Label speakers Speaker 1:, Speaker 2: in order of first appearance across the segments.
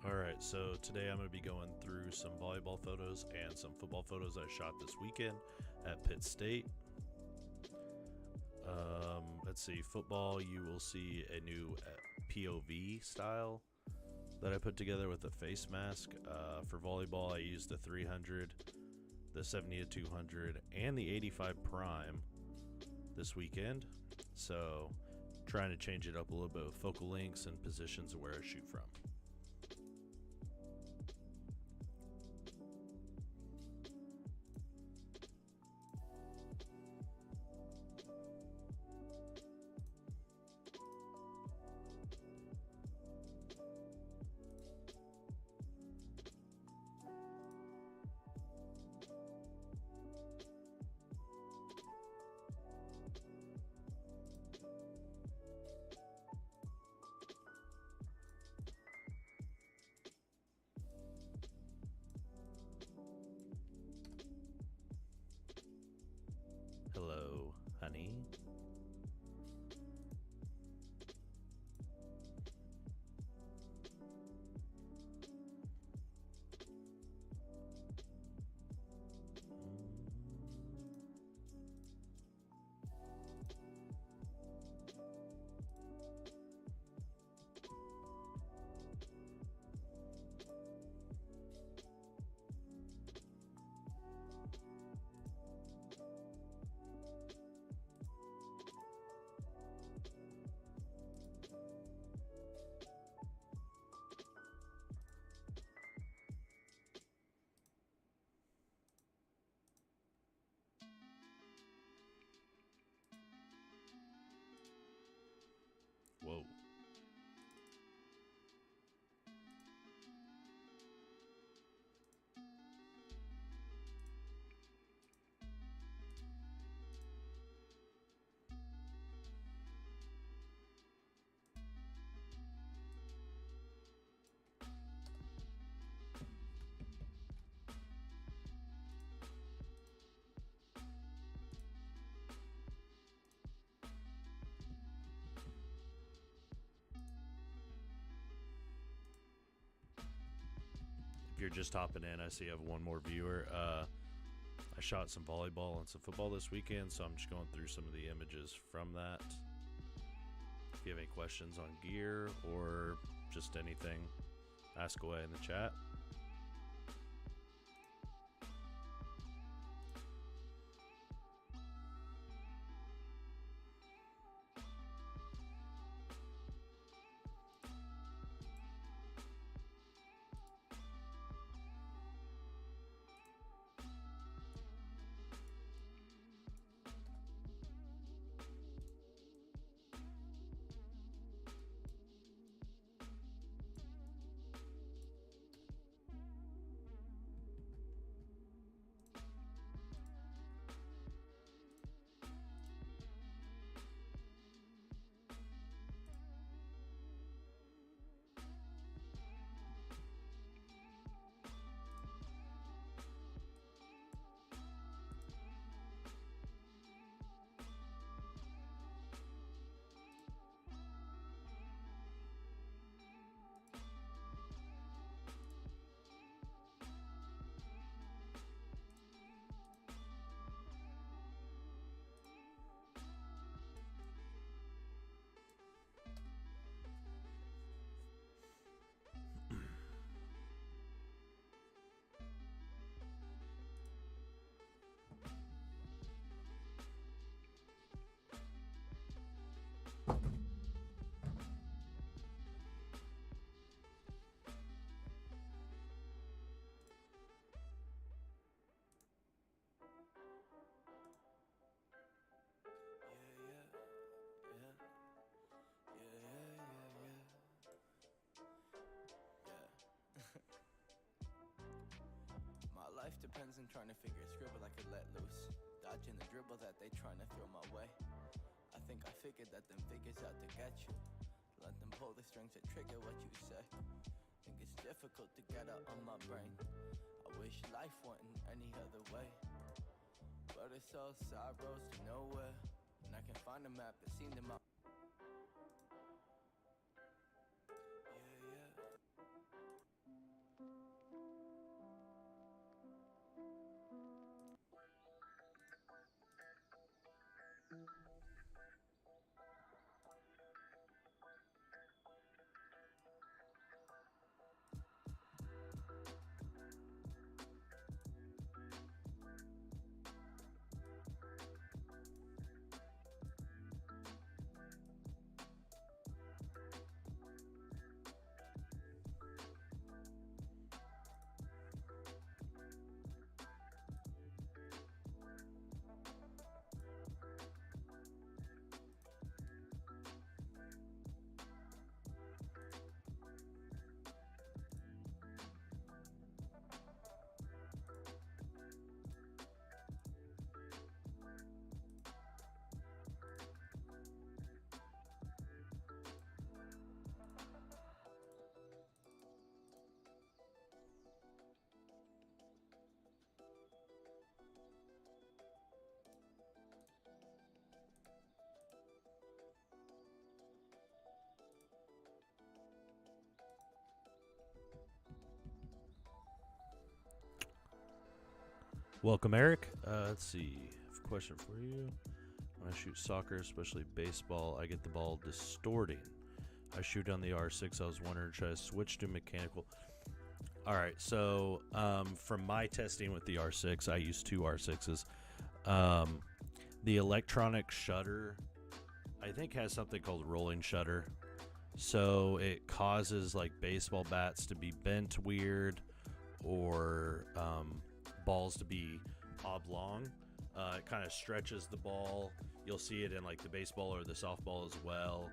Speaker 1: Alright, so today I'm going to be going through some volleyball photos and some football photos I shot this weekend at Pitt State. Let's see, football, you will see a new POV style that I put together with a face mask. For volleyball, I used the 300, the 70 to 200, and the 85 prime this weekend. So, trying to change it up a little bit with focal lengths and positions of where I shoot from. Hello, honey. Whoa. If you're just hopping in, I see I have one more viewer. I shot some volleyball and some football this weekend, so I'm just going through some of the images from that. If you have any questions on gear or just anything, ask away in the chat.
Speaker 2: My life depends on trying to figure a scribble I could let loose, dodging the dribble that they trying to throw my way. I think I figured that them figures out to get you. Let them pull the strings that trigger what you say. Think it's difficult to get out on my brain. I wish life went in any other way, but it's all side roads to nowhere, and I can find a map that seen them out.
Speaker 1: Welcome, Eric. Let's see. I have a question for you. When I shoot soccer, especially baseball, I get the ball distorting. I shoot on the R6. I was wondering, should I switch to mechanical? All right. So from my testing with the R6, I use two R6s. The electronic shutter, I think, has something called rolling shutter. So it causes like baseball bats to be bent weird, or balls to be oblong. It kind of stretches the ball. You'll see it in like the baseball or the softball as well.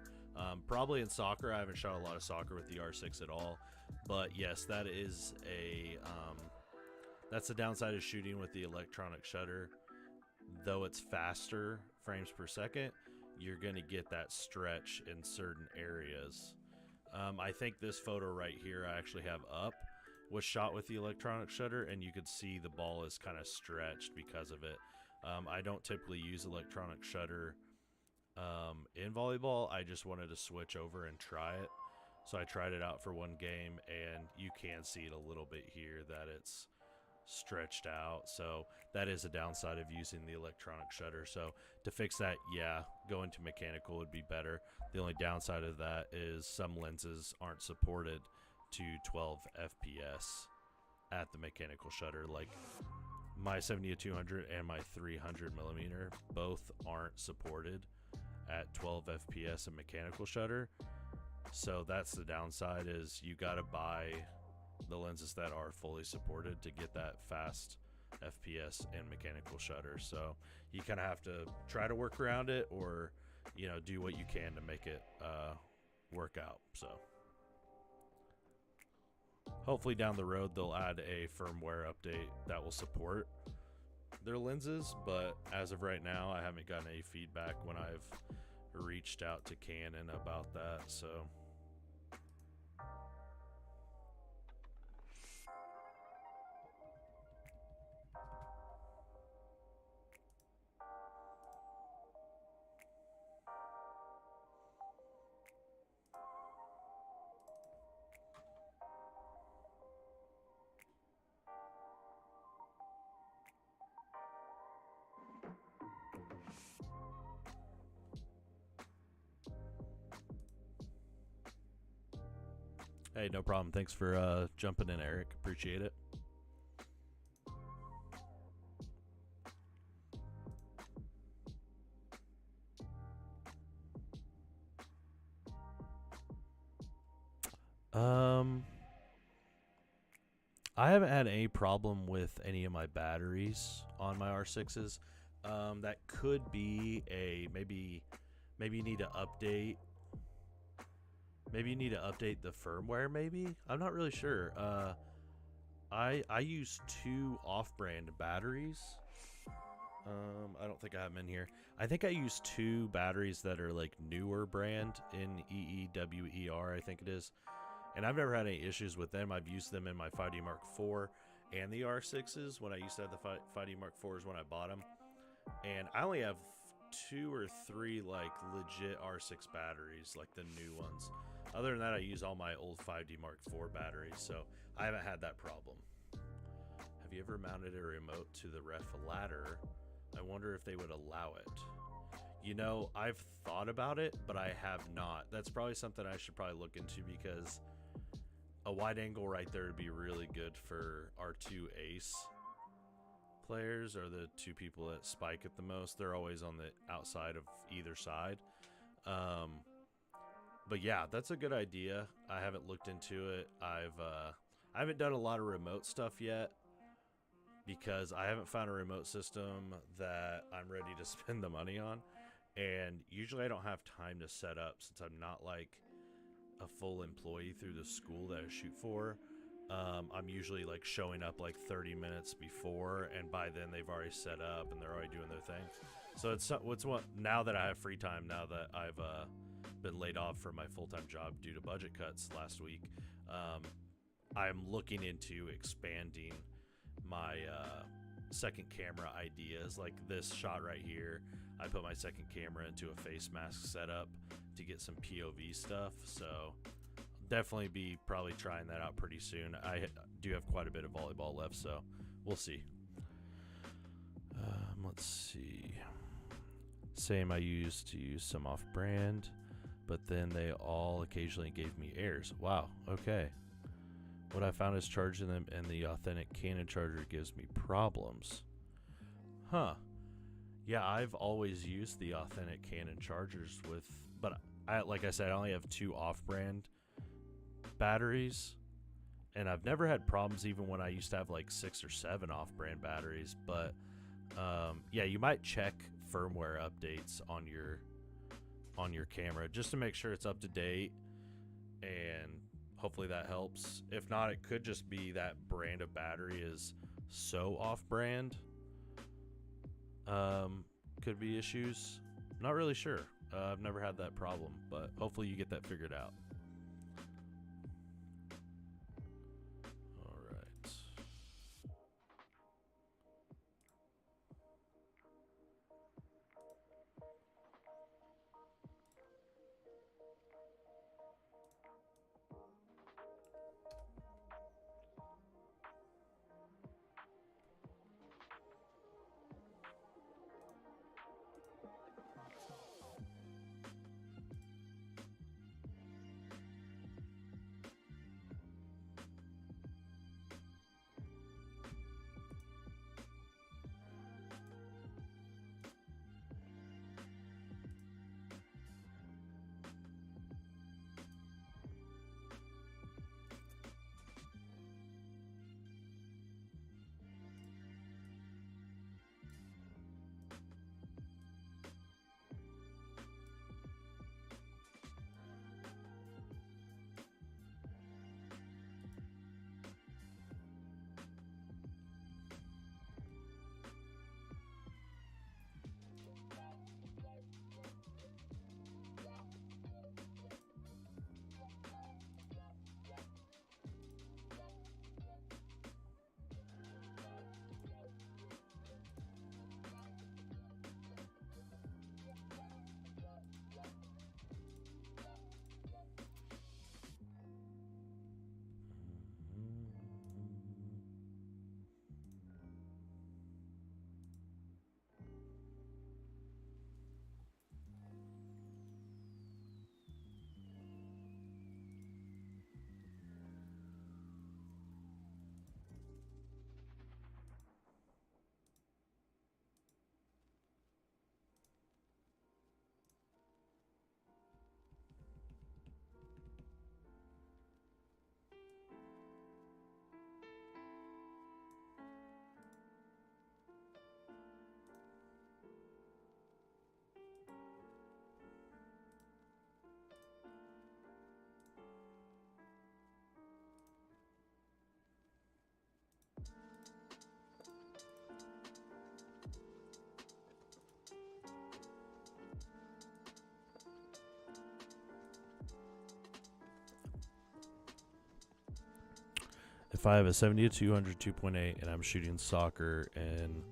Speaker 1: Probably in soccer. I haven't shot a lot of soccer with the R6 at all, but yes, that is that's the downside of shooting with the electronic shutter. Though it's faster frames per second, you're going to get that stretch in certain areas. I think this photo right here I actually have up was shot with the electronic shutter, and you could see the ball is kind of stretched because of it. I don't typically use electronic shutter in volleyball. I just wanted to switch over and try it. So I tried it out for one game, and you can see it a little bit here that it's stretched out. So that is a downside of using the electronic shutter. So to fix that, yeah, going to mechanical would be better. The only downside of that is some lenses aren't supported to 12 FPS at the mechanical shutter. Like my 70-200 and my 300 millimeter both aren't supported at 12 FPS and mechanical shutter. So that's the downside, is you got to buy the lenses that are fully supported to get that fast FPS and mechanical shutter. So you kind of have to try to work around it, or do what you can to make it work out. So hopefully down the road they'll add a firmware update that will support their lenses, but as of right now I haven't gotten any feedback when I've reached out to Canon about that. So hey, no problem. Thanks for jumping in, Eric. Appreciate it. I haven't had any problem with any of my batteries on my R6s. That could be maybe you need to update. Maybe you need to update the firmware. Maybe, I'm not really sure. I use two off-brand batteries. I don't think I have them in here. I think I use two batteries that are like newer brand, in EEWER, I think it is. And I've never had any issues with them. I've used them in my 5D Mark IV and the R6s when I used to have the 5D Mark IVs when I bought them. And I only have 2 or 3 like legit R6 batteries, like the new ones. Other than that, I use all my old 5D Mark IV batteries, so I haven't had that problem. Have you ever mounted a remote to the ref ladder? I wonder if they would allow it. I've thought about it, but I have not. That's probably something I should probably look into, because a wide angle right there would be really good for our two ace players, or the two people that spike it the most. They're always on the outside of either side. But yeah, that's a good idea. I haven't looked into it. I haven't done a lot of remote stuff yet, because I haven't found a remote system that I'm ready to spend the money on. And usually I don't have time to set up, since I'm not like a full employee through the school that I shoot for. I'm usually like showing up like 30 minutes before, and by then they've already set up and they're already doing their thing. So it's what now that I have free time, now that I've been laid off from my full-time job due to budget cuts last week, I'm looking into expanding my second camera ideas. Like this shot right here, I put my second camera into a face mask setup to get some POV stuff. So definitely be probably trying that out pretty soon. I do have quite a bit of volleyball left, so we'll see. Let's see. Same, I used to use some off-brand, but then they all occasionally gave me errors. Wow, okay. What I found is charging them and the authentic Canon charger gives me problems. Huh. Yeah, I've always used the authentic Canon chargers but like I said, I only have 2 off-brand batteries, and I've never had problems even when I used to have like 6 or 7 off-brand batteries. But yeah, you might check firmware updates on your camera just to make sure it's up to date, and hopefully that helps. If not, it could just be that brand of battery is so off-brand. Could be issues. Not really sure. I've never had that problem, but hopefully you get that figured out. All right. If I have a 70 to 200 2.8 and I'm shooting soccer and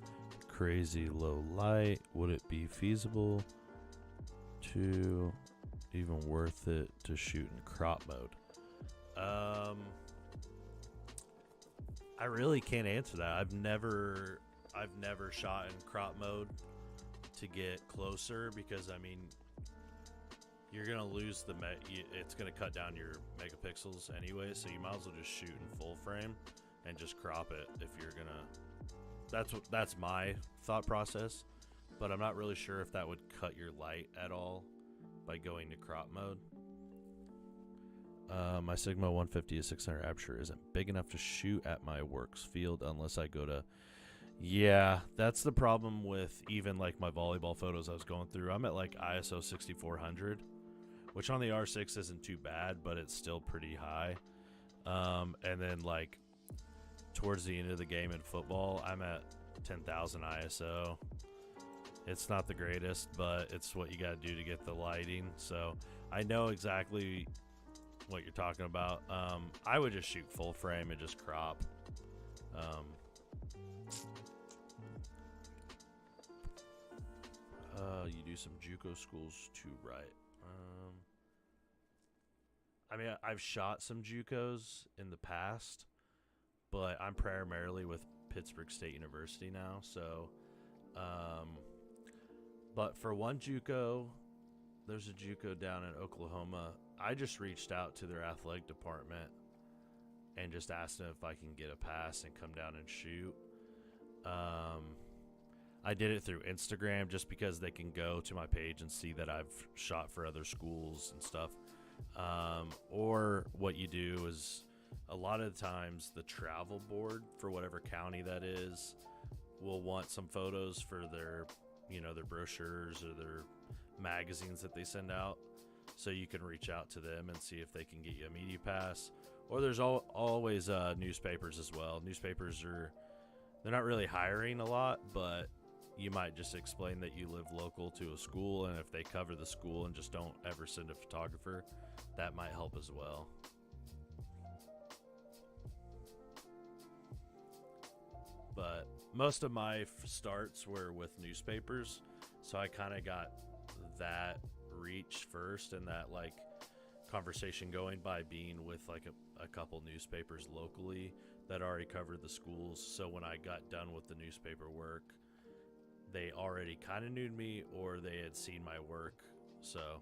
Speaker 1: crazy low light, would it be feasible to even worth it to shoot in crop mode? I really can't answer that. I've never shot in crop mode to get closer, because I mean, you're gonna lose it's gonna cut down your megapixels anyway, so you might as well just shoot in full frame and just crop it if you're gonna. That's my thought process, but I'm not really sure if that would cut your light at all by going to crop mode. My Sigma 150 to 600 aperture isn't big enough to shoot at my works field unless I go to. Yeah, that's the problem with even like my volleyball photos I was going through. I'm at like ISO 6400, which on the R6 isn't too bad, but it's still pretty high. And then like towards the end of the game in football, I'm at 10,000 ISO. It's not the greatest, but it's what you got to do to get the lighting. So I know exactly what you're talking about. I would just shoot full frame and just crop. You do some JUCO schools too, right? I mean, I've shot some JUCOs in the past, but I'm primarily with Pittsburgh State University now, so But for one JUCO, there's a JUCO down in Oklahoma. I just reached out to their athletic department and just asked them if I can get a pass and come down and shoot. I did it through Instagram just because they can go to my page and see that I've shot for other schools and stuff. Or what you do is a lot of the times the travel board for whatever county that is will want some photos for their, their brochures or their magazines that they send out. So you can reach out to them and see if they can get you a media pass. Or there's always newspapers as well. Newspapers they're not really hiring a lot, but you might just explain that you live local to a school, and if they cover the school and just don't ever send a photographer, that might help as well. But most of my starts were with newspapers, so I kind of got that reach first and that like conversation going by being with like a couple newspapers locally that already covered the schools. So when I got done with the newspaper work, they already kind of knew me or they had seen my work. So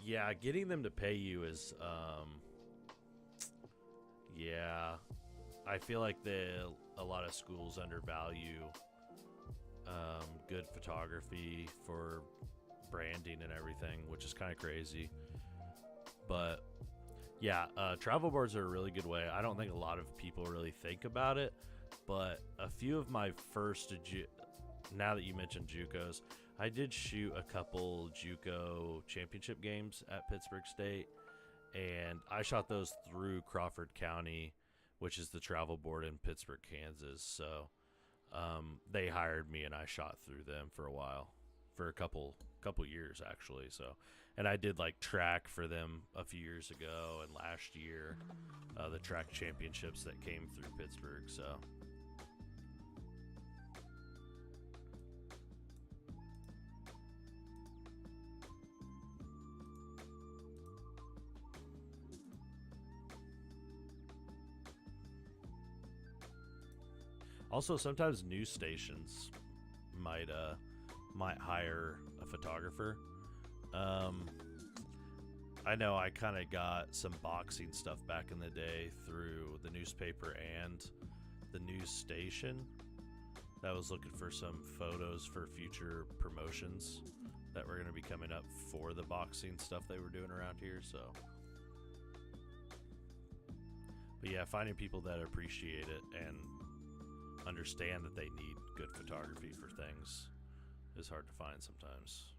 Speaker 1: yeah, getting them to pay you is I feel like a lot of schools undervalue good photography for branding and everything, which is kind of crazy. But yeah, travel boards are a really good way. I don't think a lot of people really think about it, but a few of my first, now that you mentioned JUCOs, I did shoot a couple JUCO championship games at Pittsburgh State, and I shot those through Crawford County, which is the travel board in Pittsburgh, Kansas. So they hired me and I shot through them for a while, for a couple years actually. So, and I did like track for them a few years ago and last year, the track championships that came through Pittsburgh. So also sometimes news stations might hire a photographer. I know I kind of got some boxing stuff back in the day through the newspaper and the news station that was looking for some photos for future promotions that were going to be coming up for the boxing stuff they were doing around here. So, but yeah, finding people that appreciate it and understand that they need good photography for things is hard to find sometimes.